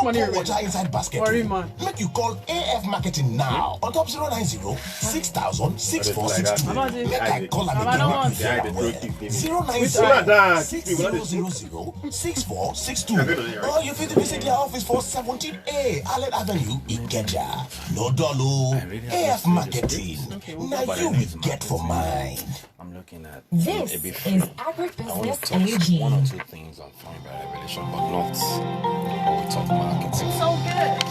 money pour water inside basket. Make you call AF Marketing now on top 090 6000 6462. Make I call am again. 090 6000 6462. Or you fit visit their office for 17A Allen Avenue, Ikeja. No dollar. AF Marketing. Now you will get for mine. I'm looking at this is AgricbusinessNG. One or two things on farming by revelation, but not when we talk marketing. So good.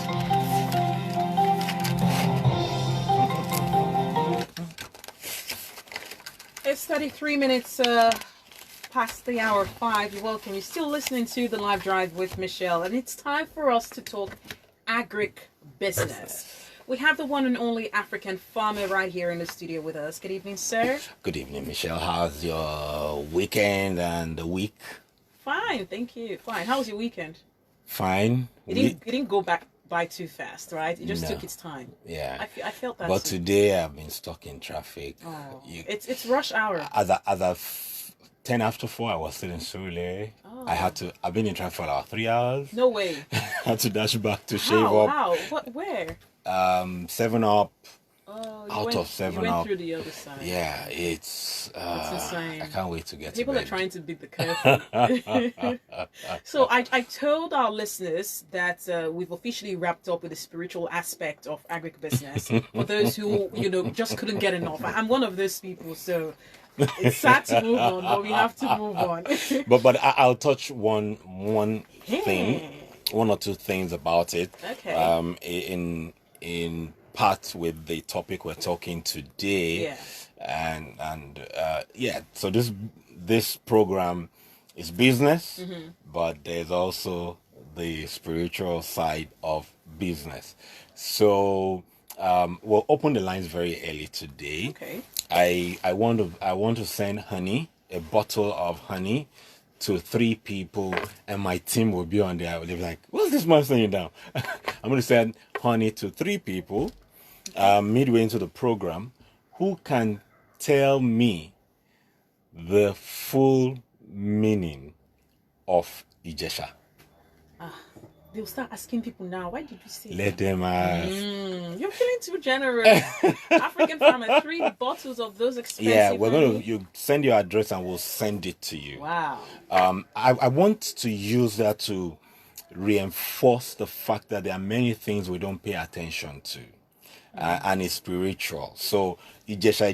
It's 33 minutes past the hour 5. You're welcome. You're still listening to the live drive with Michelle, and it's time for us to talk agribusiness. We have the one and only African farmer right here in the studio with us. Good evening, sir. Good evening, Michelle. How's your weekend and the week? Fine, thank you. Fine. How was your weekend? Fine. It didn't go by too fast, right? It just took its time. Yeah. I felt that. But today I've been stuck in traffic. Oh, it's rush hour. As of 10 after 4, I was still in Surulere. Oh. I've been in traffic for about 3 hours. No way. I had to dash back to shave up. How? Where? 7-Up. Oh, out of 7-Up. You went through the other side. Yeah, it's insane. I can't wait to get People to bed. are trying to beat the curve. So I told our listeners that we've officially wrapped up with the spiritual aspect of agribusiness. For those who just couldn't get enough, I'm one of those people. So it's sad to move on, but we have to move on. but I'll touch one thing, one or two things about it. Okay. In part with the topic we're talking today. Yeah. So this program is business, but there's also the spiritual side of business. So we'll open the lines very early today. Okay. I want to send honey, a bottle of honey, to 3 people, and my team will be on there. They'll be like, "What's this man saying down?" I'm going to send honey to 3 people midway into the program who can tell me the full meaning of Ijesha. They'll start asking people now, why did you say Let them ask. You're feeling too generous. African farmer, 3 bottles of those expensive. Yeah, you send your address and we'll send it to you. Wow. I want to use that to reinforce the fact that there are many things we don't pay attention to. And it's spiritual. So Ijesha,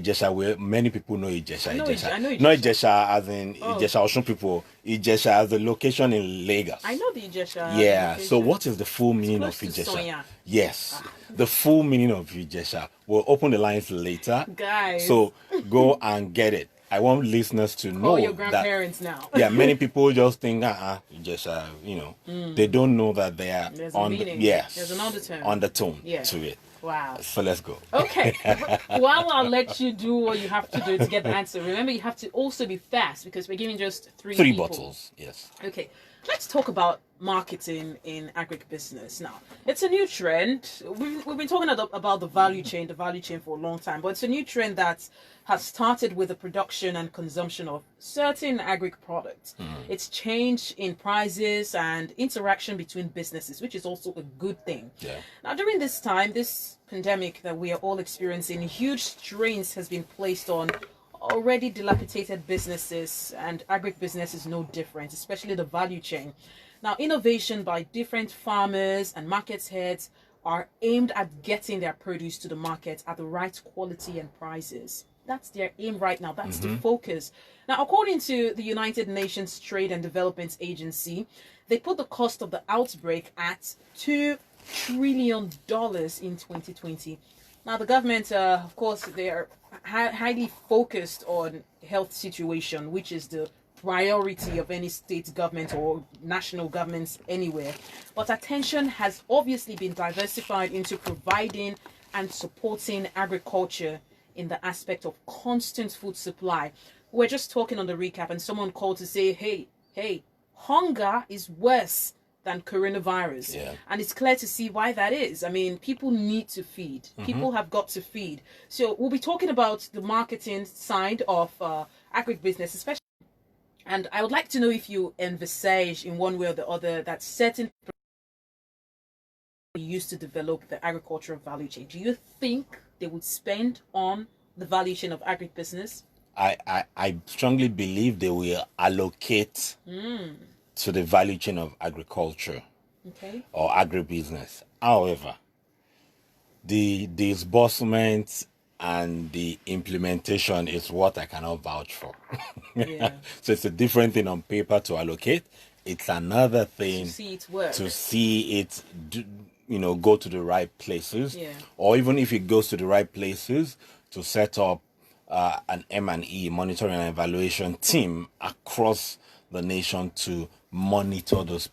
many people know Ijesha. I know Ijesha. Not Ijesha as in Ijesha Osun people. Ijesha as the location in Lagos. I know the Ijesha. Yeah. So what is the full meaning of Ijesha? Yes. The full meaning of Ijesha. We'll open the lines later. Guys. So go and get it. I want listeners to know your grandparents now. Yeah, many people just think, Ijesha, they don't know that they are There's on a meaning. Yes. There's an undertone Yeah. to it. Wow. So let's go. Okay. While I'll let you do what you have to do to get the answer, remember you have to also be fast because we're giving just 3 people. Bottles, yes. Okay. Let's talk about marketing in agribusiness. Now, it's a new trend. We've been talking about the value chain for a long time, but it's a new trend that has started with the production and consumption of certain agri products. It's change in prices and interaction between businesses, which is also a good thing. Yeah. Now, during this time, this pandemic that we are all experiencing, huge strains has been placed on already dilapidated businesses, and agribusiness is no different, especially the value chain. Now, innovation by different farmers and market heads are aimed at getting their produce to the market at the right quality and prices. That's their aim right now. That's the focus. Now, according to the United Nations Trade and Development Agency, they put the cost of the outbreak at $2 trillion in 2020. Now, the government, of course, they are highly focused on health situation, which is the priority of any state government or national governments anywhere. But attention has obviously been diversified into providing and supporting agriculture in the aspect of constant food supply. We're just talking on the recap and someone called to say, hey, hunger is worse than coronavirus. Yeah. And it's clear to see why that is. I mean, people need to feed. People have got to feed. So we'll be talking about the marketing side of agribusiness, especially. And I would like to know if you envisage in one way or the other that certain used to develop the agricultural value chain, do you think they would spend on the value chain of agribusiness? I strongly believe they will allocate to the value chain of agriculture or agribusiness. However, the disbursement and the implementation is what I cannot vouch for. Yeah. So it's a different thing on paper to allocate. It's another thing To see it work. to see it go to the right places. Yeah. Or even if it goes to the right places, to set up an M&E, monitoring and evaluation team across the nation to monitor those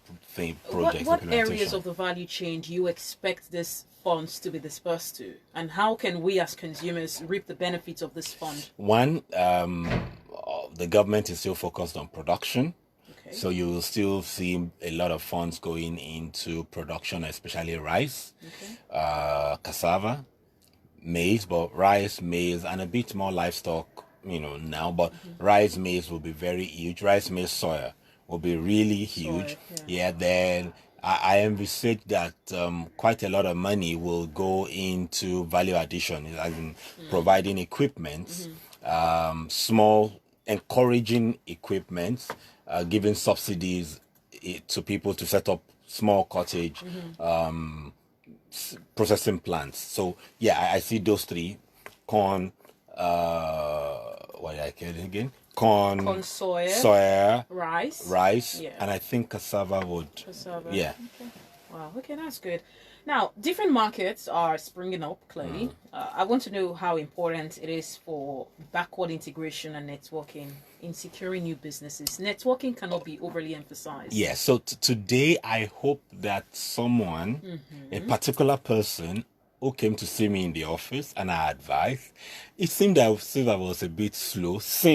projects. What areas of the value chain do you expect these funds to be dispersed to, and how can we as consumers reap the benefits of this fund? One, the government is still focused on production. Okay. So you will still see a lot of funds going into production, especially rice, cassava, maize, but rice, maize, and a bit more livestock, now. But rice, maize will be very huge. Rice, maize, soya will be really huge. Then I envisage that quite a lot of money will go into value addition, as in providing equipment, small, encouraging equipment, giving subsidies to people to set up small cottage processing plants. So I see those three: corn, what did I get again? Corn, soya, rice, and I think cassava would. Cassava. Yeah. Okay. Wow. Okay, that's good. Now, different markets are springing up, clearly. I want to know how important it is for backward integration and networking in securing new businesses. Networking cannot be overly emphasized. Yeah, so today I hope that someone, a particular person who came to see me in the office and I advised, it seemed as if I was a bit slow. So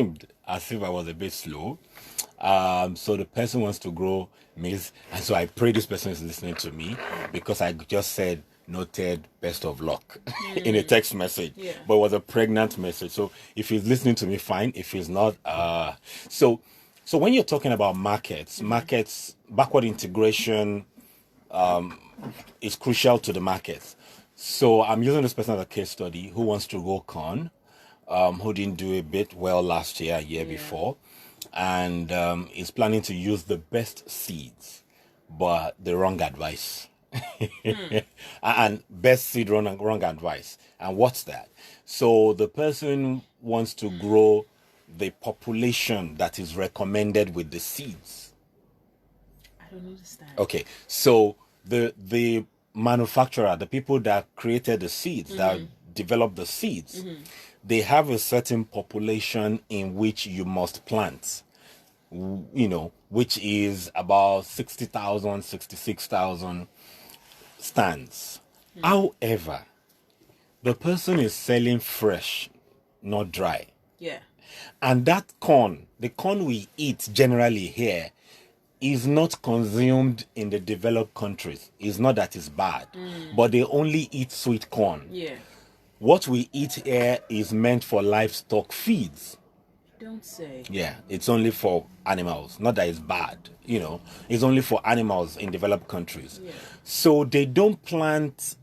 the person wants to grow maize, and so I pray this person is listening to me, because I just said noted, best of luck in a text message, but it was a pregnant message. So if he's listening to me, fine. If he's not, so when you're talking about markets, backward integration is crucial to the markets. So I'm using this person as a case study who wants to grow corn, who didn't do a bit well last year, before, and is planning to use the best seeds, but the wrong advice. And best seed, wrong advice. And what's that? So the person wants to grow the population that is recommended with the seeds. I don't understand. Okay, so the manufacturer, the people that created the seeds, that developed the seeds, they have a certain population in which you must plant, which is about 60,000, 66,000 stands. However, the person is selling fresh, not dry. Yeah. And that corn, the corn we eat generally here, is not consumed in the developed countries. It's not that it's bad, but they only eat sweet corn. Yeah. What we eat here is meant for livestock feeds. Don't say. Yeah, it's only for animals. Not that it's bad, It's only for animals in developed countries. Yeah. So they don't plant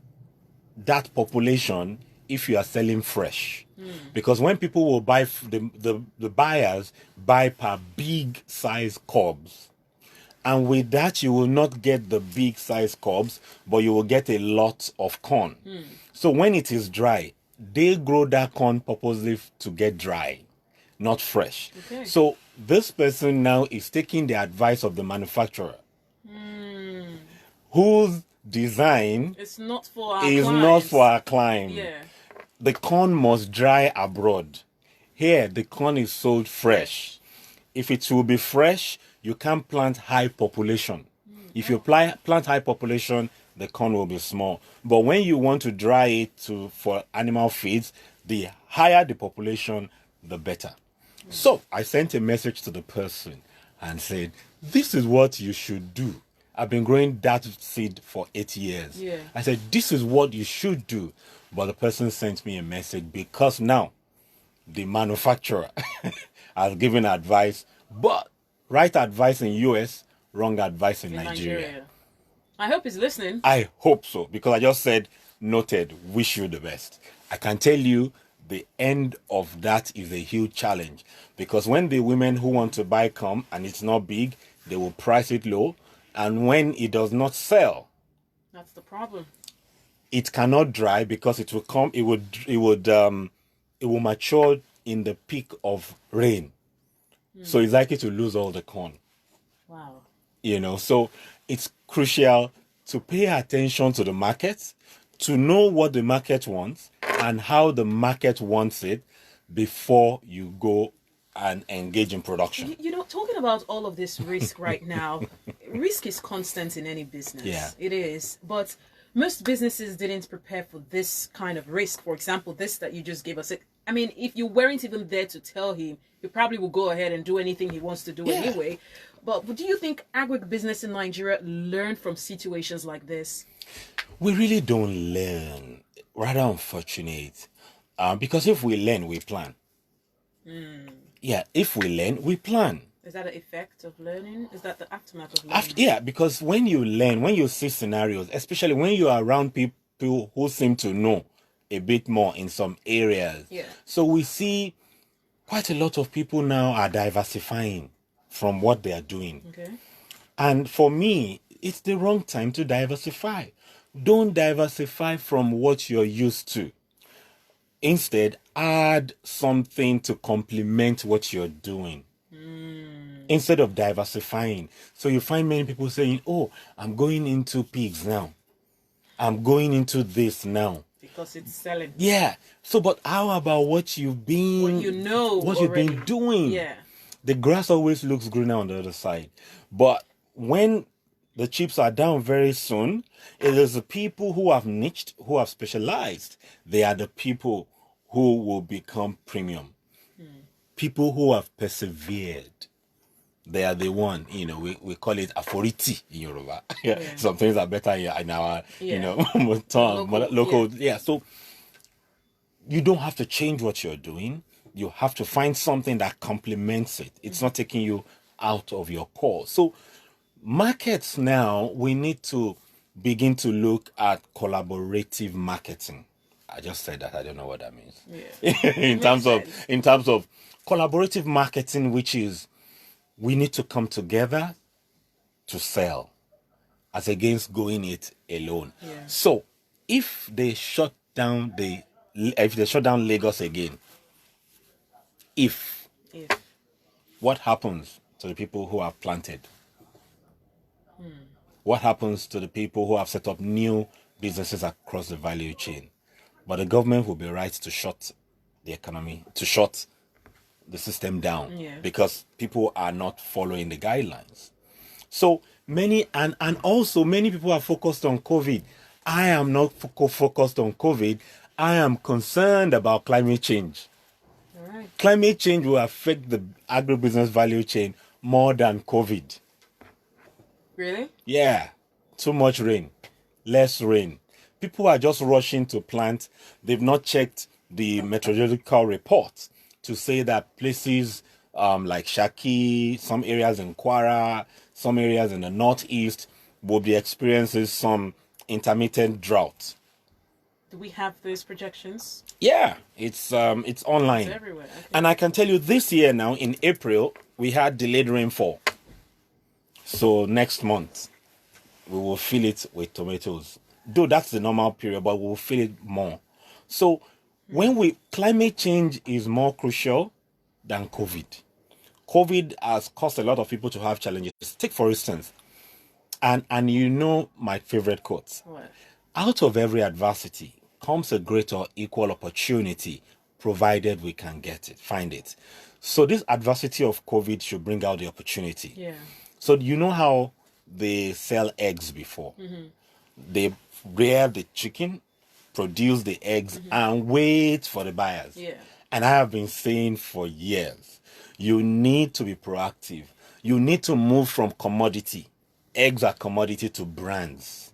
that population if you are selling fresh. Because when people will buy, the buyers buy per big size cobs. And with that, you will not get the big size cobs, but you will get a lot of corn. So when it is dry, they grow that corn purposely to get dry, not fresh. Okay. So this person now is taking the advice of the manufacturer, whose design It's not for our is clients. not for our client. Yeah. The corn must dry abroad. Here, the corn is sold fresh. If it will be fresh, you can't plant high population. If you plant high population, the corn will be small. But when you want to dry it for animal feeds, the higher the population, the better. So I sent a message to the person and said, this is what you should do. I've been growing that seed for 8 years. Yeah. I said, this is what you should do. But the person sent me a message because now the manufacturer has given advice, but right advice in US, wrong advice in Nigeria. I hope he's listening. I hope so, because I just said, noted, wish you the best. I can tell you the end of that is a huge challenge, because when the women who want to buy come and it's not big, they will price it low. And when it does not sell, That's the problem. it cannot dry, because it will come, it will mature in the peak of rain. So it's likely to lose all the corn. Wow. So it's crucial to pay attention to the market, to know what the market wants and how the market wants it before you go and engage in production. Talking about all of this risk right now, risk is constant in any business. Yeah. It is. But most businesses didn't prepare for this kind of risk. For example, this that you just gave us. I mean, if you weren't even there to tell him, he probably will go ahead and do anything he wants to do anyway. But do you think agribusiness in Nigeria learned from situations like this? We really don't learn. Rather unfortunate. Because if we learn, we plan. Yeah, if we learn, we plan. Is that an effect of learning? Is that the aftermath of learning? Yeah, because when you learn, when you see scenarios, especially when you are around people who seem to know a bit more in some areas. Yeah. So we see quite a lot of people now are diversifying from what they are doing. Okay. And for me, it's the wrong time to diversify. Don't diversify from what you're used to. Instead, add something to complement what you're doing. Instead of diversifying. So you find many people saying, oh, I'm going into pigs now. I'm going into this now. Because it's selling. Yeah. So, but how about what you've been... What you know what already. You've been doing. Yeah. The grass always looks greener on the other side. But when the chips are down very soon, it is the people who have niched, who have specialized. They are the people who will become premium. People who have persevered. They are the one, we call it aforiti in Yoruba. Yeah. Some things are better in our, local. Yeah. So you don't have to change what you're doing. You have to find something that complements it. It's not taking you out of your core. So markets now, we need to begin to look at collaborative marketing. I just said that. I don't know what that means. Yeah. in terms of collaborative marketing, which is we need to come together to sell as against going it alone. Yeah. So if they shut down Lagos again, if what happens to the people who have planted? What happens to the people who have set up new businesses across the value chain? But the government will be right to shut the economy, to shut the system down, because people are not following the guidelines. So many, and also many people are focused on COVID. I am not focused on COVID. I am concerned about climate change. All right. Climate change will affect the agribusiness value chain more than COVID. Really? Yeah. Too much rain, less rain. People are just rushing to plant. They've not checked the meteorological report to say that places like Shaki, some areas in Kwara, some areas in the northeast will be experiencing some intermittent drought. Do we have those projections? Yeah, it's online. It's everywhere. Okay. And I can tell you this year now, in April, we had delayed rainfall. So next month, we will fill it with tomatoes. Though that's the normal period, but we'll fill it more. So climate change is more crucial than COVID. COVID has caused a lot of people to have challenges. Take, for instance, and my favorite quote. What? Out of every adversity comes a great or equal opportunity, provided we can find it. So this adversity of COVID should bring out the opportunity. Yeah. So you know how they sell eggs before? Mm-hmm. They rear the chicken, produce the eggs, and wait for the buyers. Yeah. And I have been saying for years, you need to be proactive. You need to move from commodity. Eggs are commodity to brands.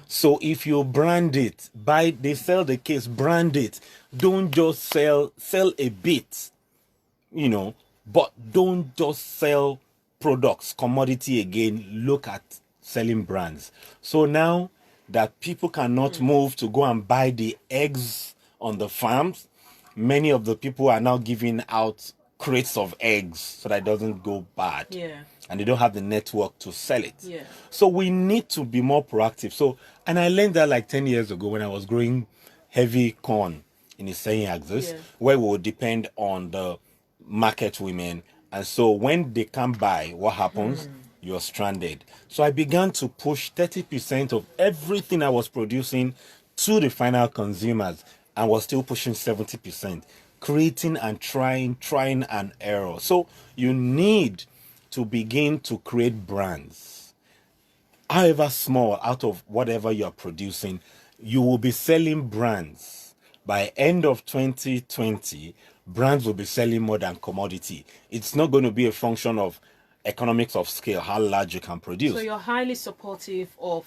So if you brand it, they sell the case, brand it. Don't just sell a bit, but don't just sell products, commodity again. Look at selling brands. So now that people cannot move to go and buy the eggs on the farms, many of the people are now giving out crates of eggs so that it doesn't go bad. Yeah. And they don't have the network to sell it. Yeah. So we need to be more proactive. So, and I learned that like 10 years ago when I was growing heavy corn in the same axis, where we would depend on the market women. And so when they can't buy, what happens? You're stranded. So I began to push 30% of everything I was producing to the final consumers and was still pushing 70%, creating and trying and error. So you need to begin to create brands, however small, out of whatever you're producing. You will be selling brands. By end of 2020, brands will be selling more than commodity. It's not going to be a function of economics of scale, how large you can produce. So you're highly supportive of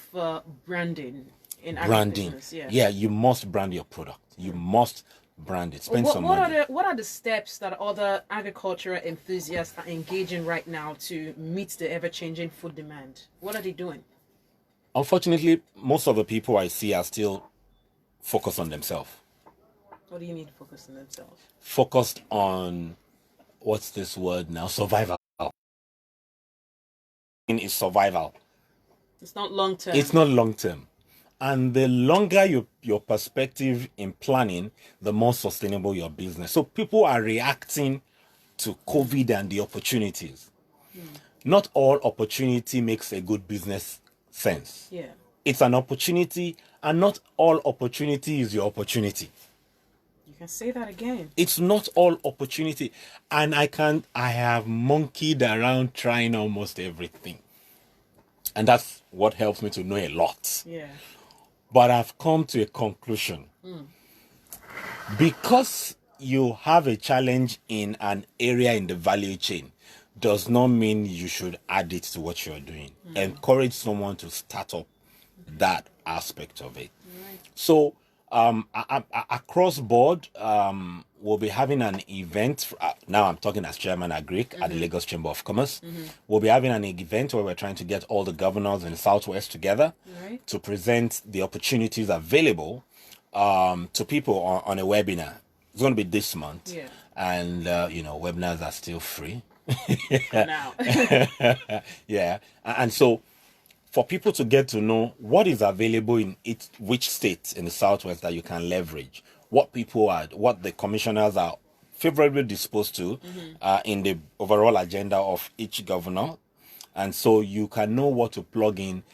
branding in Branding. agribusiness. Yeah, you must brand your product. You must brand it. Spend some money. What are the steps that other agricultural enthusiasts are engaging right now to meet the ever-changing food demand? What are they doing? Unfortunately, most of the people I see are still focused on themselves. What do you mean focus on themselves? Focused on, what's this word now? Survival. It's survival. It's not long term. It's not long term. And the longer your perspective in planning, the more sustainable your business. So people are reacting to COVID and the opportunities. Not all opportunity makes a good business sense. Yeah. It's an opportunity, and not all opportunity is your opportunity. You can say that again. It's not all opportunity. And I have monkeyed around trying almost everything. And that's what helps me to know a lot. Yeah. But I've come to a conclusion. Because you have a challenge in an area in the value chain does not mean you should add it to what you're doing. Encourage someone to start up that aspect of it. Right. So across board, we'll be having an event. Now I'm talking as chairman Agric at the Lagos Chamber of Commerce. We'll be having an event where we're trying to get all the governors in the Southwest together to present the opportunities available to people on a webinar. It's going to be this month. Yeah. And, webinars are still free. Now. Yeah. And so for people to get to know what is available in which state in the Southwest that you can leverage, what the commissioners are favorably disposed to in the overall agenda of each governor. And so you can know what to plug in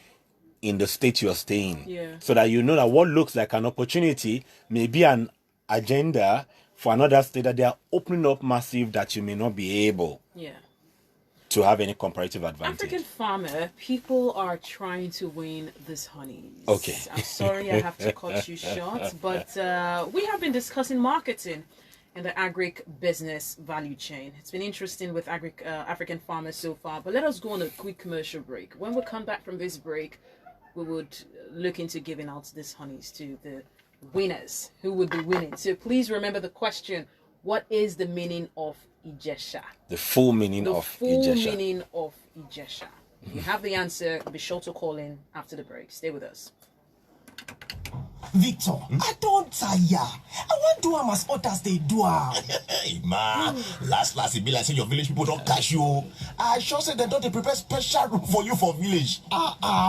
the state you're staying. Yeah. So that you know that what looks like an opportunity may be an agenda for another state that they are opening up massive that you may not be able to have any comparative advantage. Africanfarmer, people are trying to win this honeys. Okay. I'm sorry I have to cut you short, but we have been discussing marketing in the agribusiness value chain. It's been interesting with Africanfarmers so far, but let us go on a quick commercial break. When we come back from this break, we would look into giving out this honeys to the winners who would be winning. So please remember the question: what is the meaning of Ijesha? The full meaning of Ijesha. The full meaning of Ijesha. If you have the answer, be sure to call in after the break. Stay with us. Victor, I don't tire. I want to do am as others they do am. Hey, man. Last, it be like say your village people don't cash you. I sure say they don't prepare special room for you for village.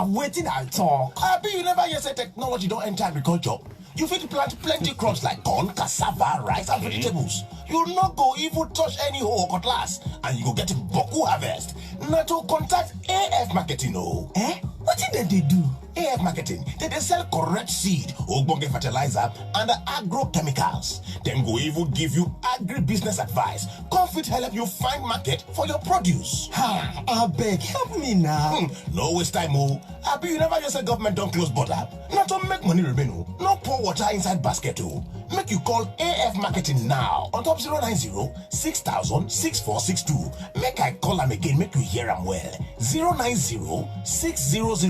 Waiting I talk. I bet you never hear say technology don't enter agriculture. You fit plant plenty crops like corn, cassava, rice, and vegetables. You not go even touch any hoe or cutlass, and you go get a boku harvest. Now to contact AF Marketing, oh. What did they do? AF Marketing, they sell correct seed, ogbonge fertilizer, and agrochemicals. Then go even give you agribusiness advice. Confit help you find market for your produce. I beg, help me now. No waste time, oh. I bet you never just say government don't close border. Not to make money remain, oh. No pour water inside basket, oh. Make you call AF Marketing now on top 090 6000 6462. Make I call them again, make you hear them well. 090 6000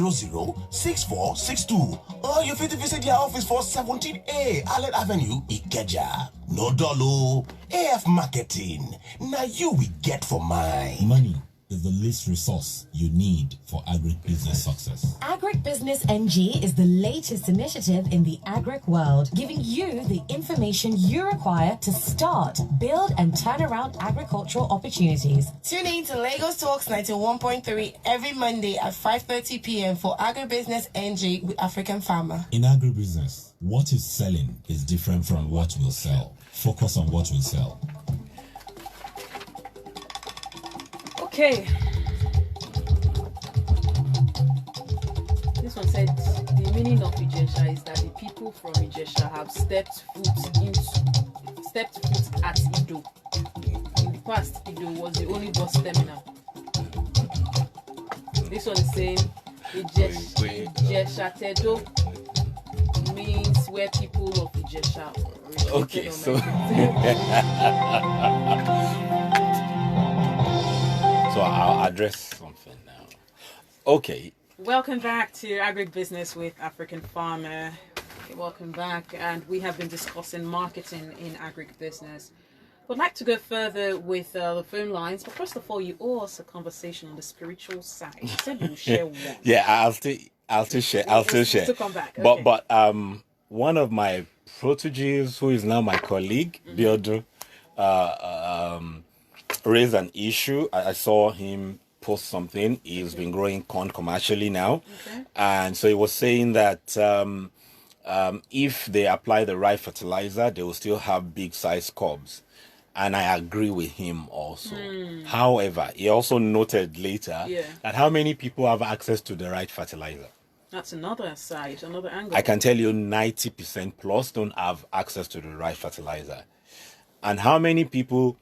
6462. Or you fit visit their office for 17A Allen Avenue, Ikeja. No dollar. AF Marketing. Now you we get for mine. Money is the least resource you need for agribusiness success. AgricbusinessNG is the latest initiative in the agric world, giving you the information you require to start, build, and turn around agricultural opportunities. Tune in to Lagos Talks 91.3 every Monday at 5:30 p.m. for Agribusiness NG with African Farmer. In agribusiness, what is selling is different from what will sell. Focus on what will sell. Okay. This one said the meaning of Ijesha is that the people from Ijesha have stepped foot at Ido. In the past, Ido was the only bus terminal. This one is saying Ijesha Tedo means where people of Ijesha originated. Okay, so so I'll address something now. Okay. Welcome back to Agribusiness with African Farmer. Okay, welcome back, and we have been discussing marketing in agribusiness. Would like to go further with the phone lines, but first of all, you owe us a conversation on the spiritual side. You said you share one. Yeah, I'll still share. To come back. Okay. But one of my proteges, who is now my colleague, Biodo, raised an issue. I saw him post something. He's been growing corn commercially now, and so he was saying that if they apply the right fertilizer, they will still have big size cobs. And I agree with him also. However, he also noted later that how many people have access to the right fertilizer? That's another side, another angle. I can tell you 90% plus don't have access to the right fertilizer. And how many people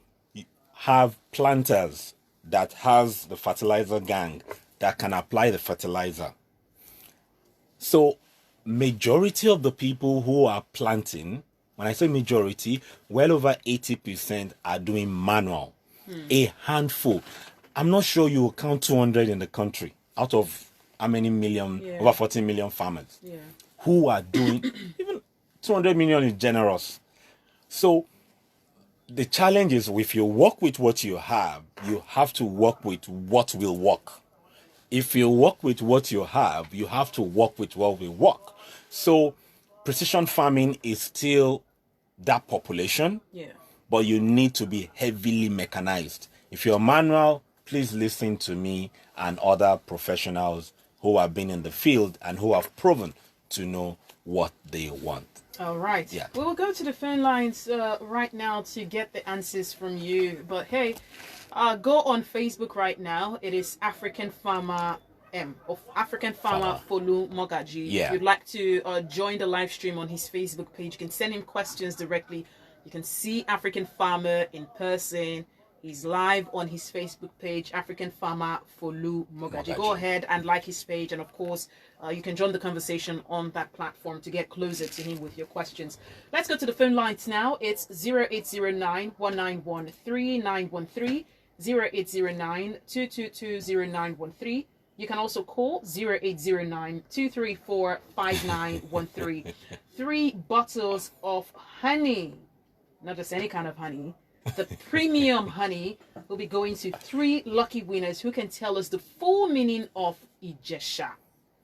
have planters that has the fertilizer gang that can apply the fertilizer? So majority of the people who are planting, when I say majority, well over 80% are doing manual. A handful. I'm not sure you will count 200 in the country out of how many million, over 40 million farmers who are doing, even 200 million is generous. So the challenge is, if you work with what you have to work with what will work. If you work with what you have to work with what will work. So precision farming is still that population, but you need to be heavily mechanized. If you're manual, please listen to me and other professionals who have been in the field and who have proven to know what they want. All right. Yeah. We will go to the phone lines right now to get the answers from you. But hey, go on Facebook right now. It is African Farmer of African Farmer Folu Mogaji. If you'd like to join the live stream on his Facebook page, you can send him questions directly. You can see African Farmer in person. He's live on his Facebook page, African Farmer Folu Mogaji. Go ahead and like his page, and of course, you can join the conversation on that platform to get closer to him with your questions. Let's go to the phone lines now. It's 0809-191-3913, 0809-222-0913. You can also call 0809-234-5913. 3 bottles of honey, not just any kind of honey. The premium honey will be going to 3 lucky winners who can tell us the full meaning of Ijesha.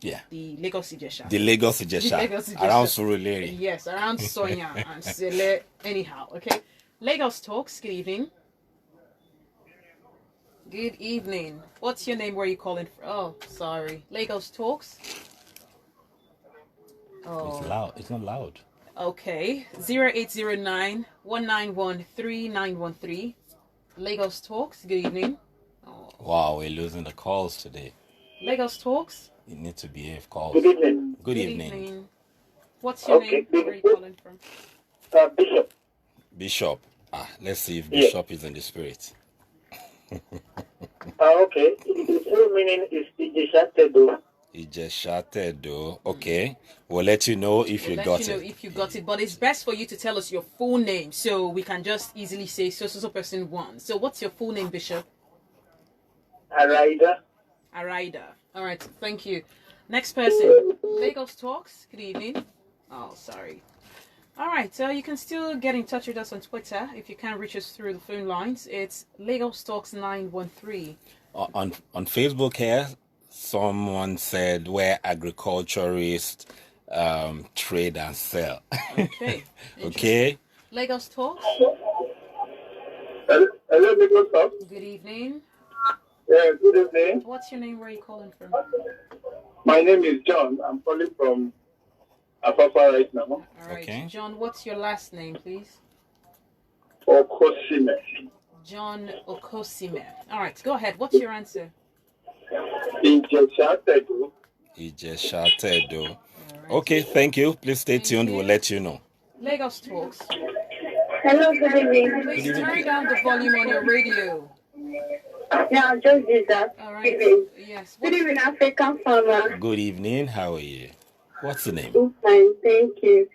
Yeah. The Lagos Ijesha. The Lagos Ijesha. Around Surulere. Yes, around Sonia and Sele. Anyhow, okay. Lagos Talks, good evening. Good evening. What's your name? Where are you calling from? Oh, sorry. Lagos Talks. Oh. It's loud. It's not loud. Okay. 0809-191-3913. Lagos Talks. Good evening. Oh. Wow, we're losing the calls today. Lagos Talks. You need to behave calls. Good evening. Good evening. What's your name? Where are you calling from? Bishop. Bishop. Let's see if Bishop is in the spirit. Okay. The full meaning is Ijesha Tedo. Ijesha Tedo. Okay. We'll let you know if you got it. But it's best for you to tell us your full name so we can just easily say so person 1. So what's your full name, Bishop? Araida. All right. Thank you. Next person. Lagos Talks. Good evening. Oh, sorry. All right, you can still get in touch with us on Twitter if you can't reach us through the phone lines. It's Lagos Talks 913. on Facebook here, someone said where agriculturists trade and sell. Okay. Okay. Lagos Talk. Hello, Lagos Talk. Good evening. Yeah, good evening. What's your name? Where are you calling from? My name is John. I'm calling from Apapa right now. All right, Okay. John. What's your last name, please? Okosime. John Okosime. All right, go ahead. What's your answer? Ijesha Tedo. Ijesha Tedo. All right. Okay, thank you. Please stay tuned. you. We'll let you know. Lagos Talks. Hello, good evening. Please turn down the volume on your radio. Yeah, I just did that. All right. Good evening. Yes. Good evening, African farmer. Good evening. How are you? What's the name? I'm fine, thank you.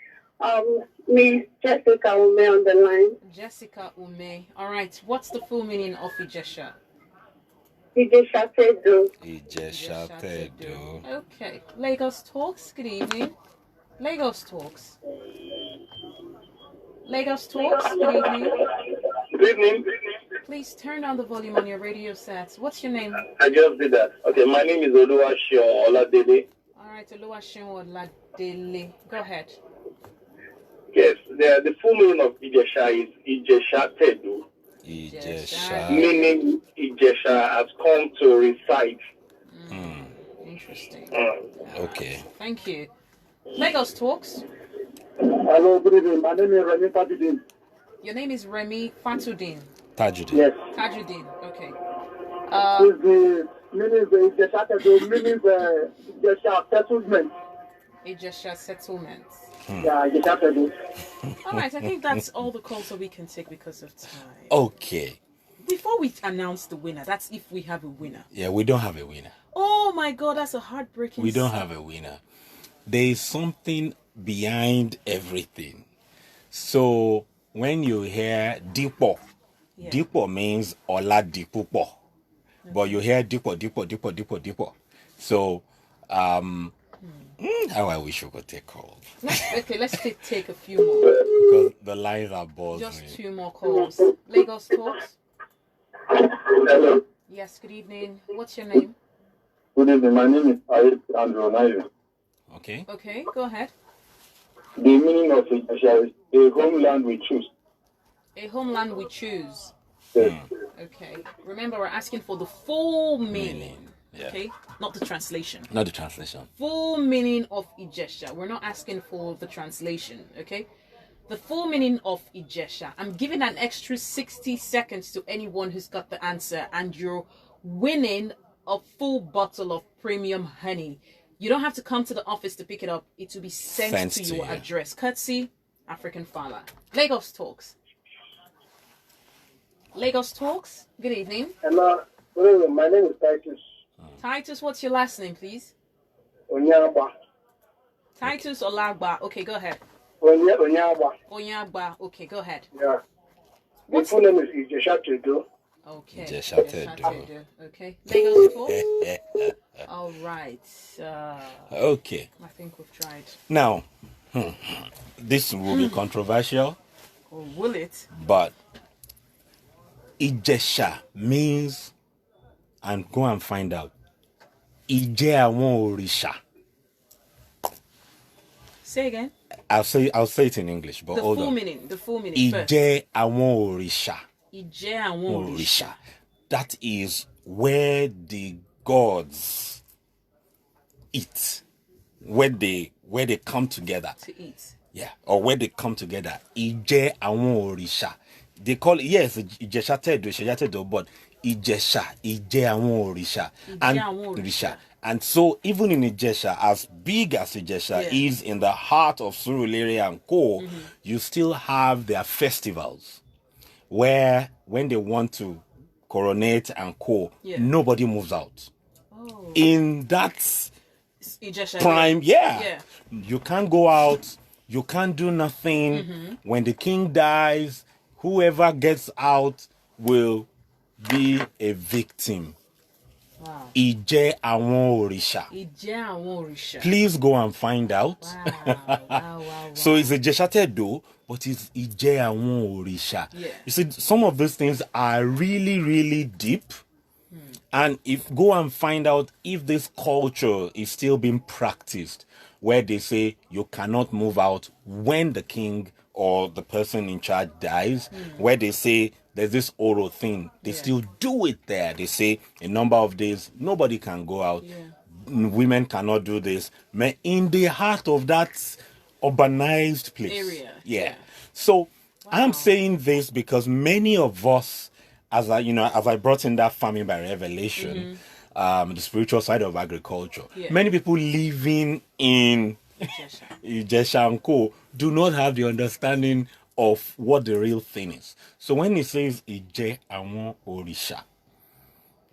Miss Jessica Ume on the line. Jessica Ume. All right. What's the full meaning of Ijesha? Ijesha Tedo. Ijesha Tedo. Okay. Lagos Talks. Good evening. Lagos Talks. Lagos Talks. Good evening. Good evening. Please turn down the volume on your radio sets. What's your name? I just did that. Okay, my name is Oluwashio Oladele. All right. Oluwaseun Oladele. Go ahead. Yes, the full meaning of Ijesha is Ijesha Tedo, Ijesha. meaning Ijesha has come to reside. Interesting. Okay. Thank you. Lagos Talks. Hello, good evening. My name is Remy Fatidin. Your name is Remy Fatudin. Tajudin. Yes. Tajudin. Okay. Is the meaning the Ijesha Tedo, meaning the Ijesha settlement. Ijesha settlements. Yeah, Ijesha Tedo. All right. I think that's all the calls that we can take because of time. Okay. Before we announce the winner, that's if we have a winner. Yeah, we don't have a winner. Oh my God, that's a heartbreaking. We don't have a winner. There is something behind everything. So when you hear Dipo, Yeah. Dipo means Ola Dipupo. But you hear Dipo. So how I wish we could take calls. Let's take a few more. Because the lines are buzzing. Just 2 more calls. Lagos Talks. Hello. Yes, good evening. What's your name? Good evening. My name is Ayet Andrew Nayo. Okay. Okay, go ahead. The meaning of Ijesha is a homeland we choose. A homeland we choose. Yes. Okay. Remember, we're asking for the full meaning. Yeah. Okay? Not the translation. Not the translation. Full meaning of Ijesha. We're not asking for the translation. Okay? The full meaning of Ijesha. I'm giving an extra 60 seconds to anyone who's got the answer, and you're winning a full bottle of premium honey. You don't have to come to the office to pick it up. It will be sent to your address. Courtesy, Africanfarmer. Lagos Talks. Lagos Talks. Good evening. Hello. Good evening. My name is Titus. Titus, what's your last name, please? Onyaba. Titus Olagba. Okay, go ahead. Onyaba. Onyagba. Okay, go ahead. Yeah. The full name is Ijesha Tedo. Okay. Ijesha Tedo. Okay. Lagos Talks. All right. Okay. I think we've tried. Now, this will be controversial, Or will it? but Ijesha means, and go and find out, Ije awon orisha. Say again. I'll say it in English, but The hold full on. meaning. The full meaning first. Ije awon orisha. Ije awon orisha. That is where the gods eat, where they come together. To eat. Yeah, or where they come together. Ije awon orisha. They call it, yes, Ijesha Tedo, but Ijesha, Ije awon orisha, and awon orisha. And so even in Ijesha, as big as Ijesha is in the heart of Surulere and Co, you still have their festivals where when they want to coronate and Co, nobody moves out. Oh. In that Ijesha prime, yeah. You can't go out, you can't do nothing. When the king dies, whoever gets out will be a victim. Wow. Ije awon orisha. Ije awon orisha. Please go and find out. Wow. So it's a Ijesha Tedo, but it's Ije awon orisha. Yeah. You see, some of these things are really, really deep. And if go and find out if this culture is still being practiced, where they say you cannot move out when the king or the person in charge dies, where they say there's this oral thing, they still do it there. They say a number of days nobody can go out, women cannot do this. In the heart of that urbanized place area. Yeah. So I'm saying this because many of us, as I brought in that farming by revelation, the spiritual side of agriculture, many people living in Ijesha and Co do not have the understanding of what the real thing is. So when he says Ije Awon Orisha,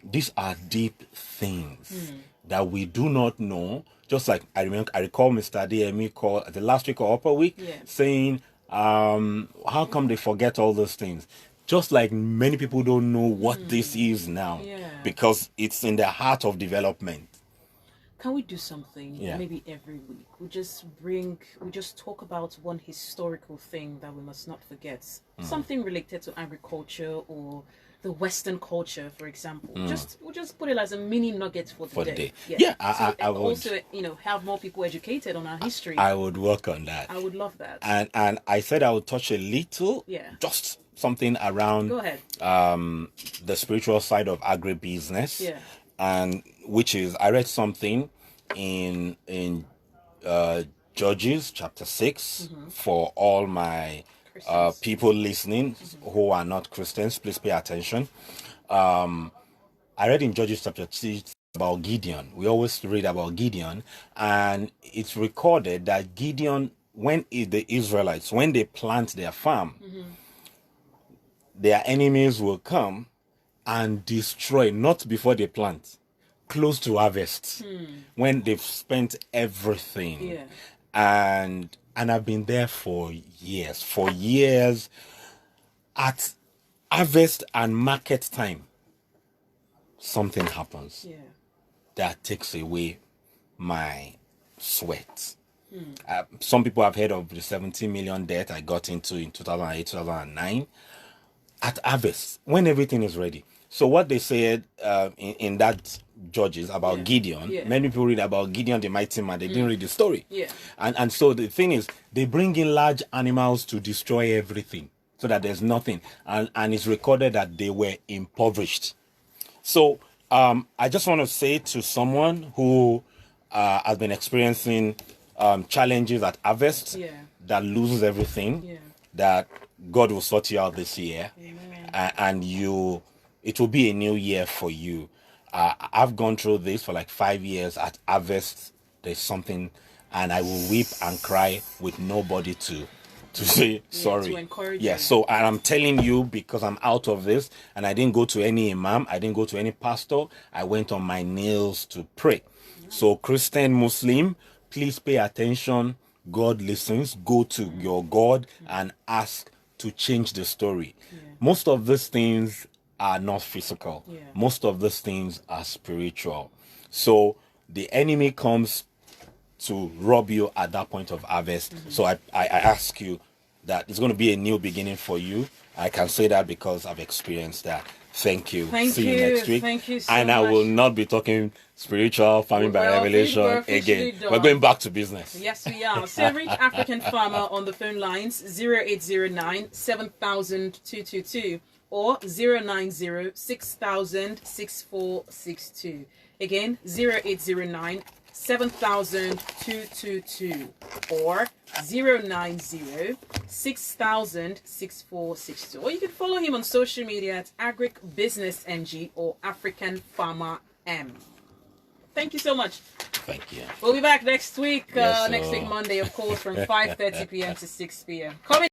these are deep things that we do not know. Just like I recall Mr. DME call the last week or upper week saying, how come they forget all those things? Just like many people don't know what this is now because it's in the heart of development. Can we do something maybe every week? We just talk about one historical thing that we must not forget. Something related to agriculture or the Western culture, for example. We'll just put it as a mini nugget for the day. Yeah, so I would also have more people educated on our history. I would work on that. I would love that. And I said I would touch a little, just something around Go ahead. The spiritual side of agribusiness. Yeah. And which is I read something in Judges chapter 6 for all my people listening who are not Christians, please pay attention. I read in Judges chapter 6 about Gideon. We always read about Gideon, and it's recorded that Gideon, when the Israelites, when they plant their farm, their enemies will come and destroy, not before they plant, close to harvest, when they've spent everything. And I've been there for years. At harvest and market time, something happens that takes away my sweat. Some people have heard of the 17 million debt I got into in 2008, 2009. At harvest, when everything is ready. So what they said in that Judges about Gideon, many people read about Gideon, the mighty man. They didn't read the story. And so the thing is, they bring in large animals to destroy everything so that there's nothing. And it's recorded that they were impoverished. So I just want to say to someone who has been experiencing challenges at harvest, that loses everything, that God will sort you out this year. And it will be a new year for you. I've gone through this for like 5 years. At harvest, there's something, and I will weep and cry with nobody to say sorry. To encourage you. So and I'm telling you because I'm out of this, and I didn't go to any imam, I didn't go to any pastor. I went on my knees to pray. So Christian, Muslim, please pay attention. God listens. Go to your God and ask to change the story. Most of these things are not physical. Most of these things are spiritual. So the enemy comes to rob you at that point of harvest. So I ask you that it's going to be a new beginning for you. I can say that because I've experienced that. Thank you. See you next week. Thank you so and I much. will not be talking spiritual farming by revelation again. We're going back to business. Yes, we are. So reach African Farmer on the phone lines 0809 7000 222 or 090 6000 6462. Again, 0809 7000 222 or 090 6000 6462. Or you can follow him on social media at AgricbusinessNG or African Farmer M. Thank you so much. Thank you. We'll be back next week, Yes, next week Monday, of course, from 5:30 p.m. to 6 p.m. Coming